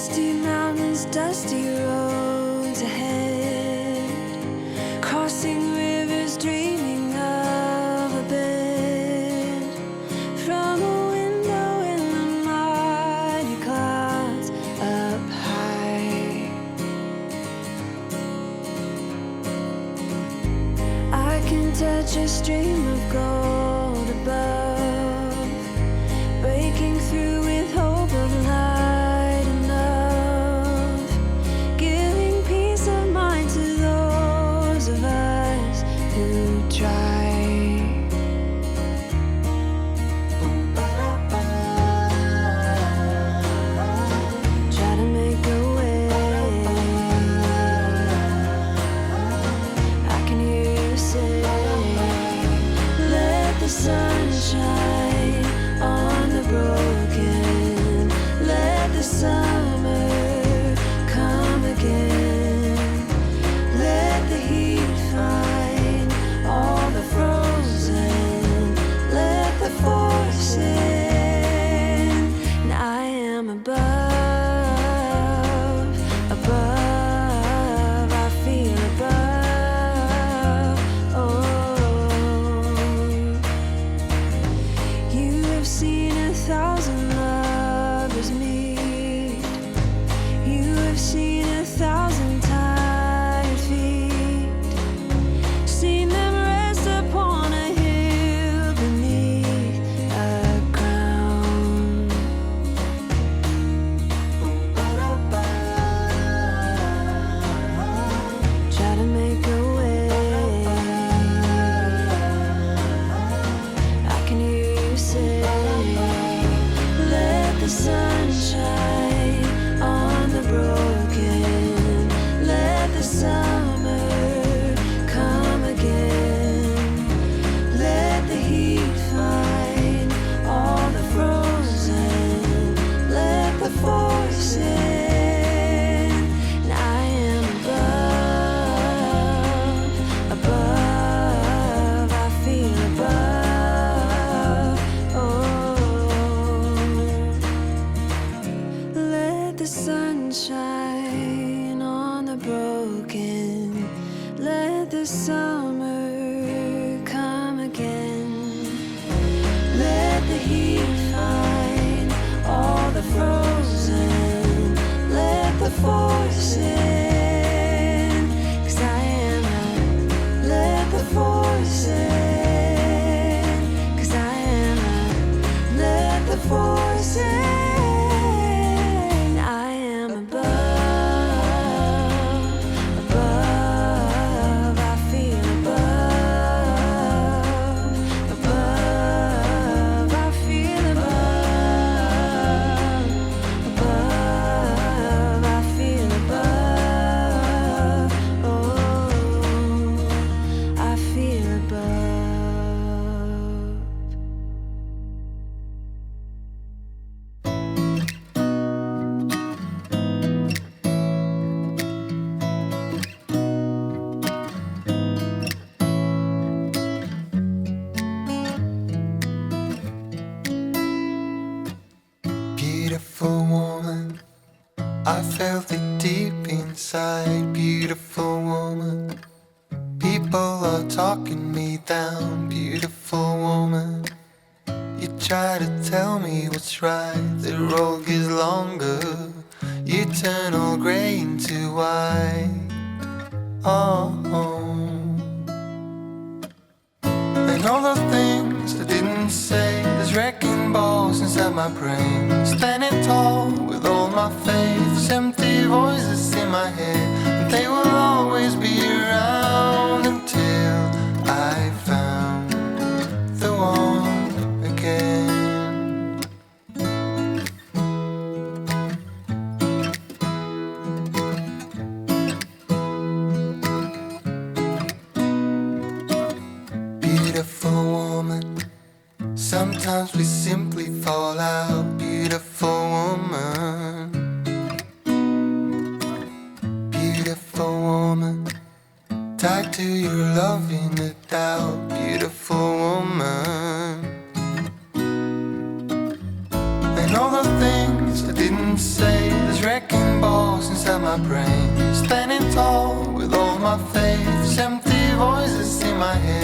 Misty mountains, dusty roads ahead, crossing rivers, dreaming of a bed from a window in the mighty clouds up high. I can touch a stream of gold above, breaking through with hope of light enough, giving peace of mind to those of us who try. Try to make a way. I can hear you say, let the sun shine on the broken. Let the summer come again. Let the heat find all the frozen. Let the force in. And I am above, above. I feel above. Oh, you have seen 1,000 lovers meet. You have seen 1,000 tired feet. Seen them rest upon a hill beneath a crown. Try to make a way. I can hear you say, let the sun shine on the broken. Let the summer come again. Let the heat find all the frozen. Let the force in. And I am above, above. I feel above. Oh, let the sun shine on the broken. Let the summer come again. Let the heat find all the frozen. Let the force in. 'Cause I am a, let the force in. 'Cause I am a, let the force in. I am above, above. I feel above, above. I feel above, above. I feel above. Oh, I feel above. Beautiful woman, I felt it deep inside. Beautiful woman, people are talking me down. Beautiful woman, you try to tell me what's right. The road gets longer, you turn all grey into white. Oh, and all the things I didn't say, there's wrecking balls inside my brain. Standing tall with all my faith, there's empty voices in my head, and they will always be around until I found the one again. Beautiful woman, sometimes we simply fall out. Beautiful woman, beautiful woman, tied to your love in the doubt. Beautiful woman, and all the things I didn't say, there's wrecking my face, empty voices in my head.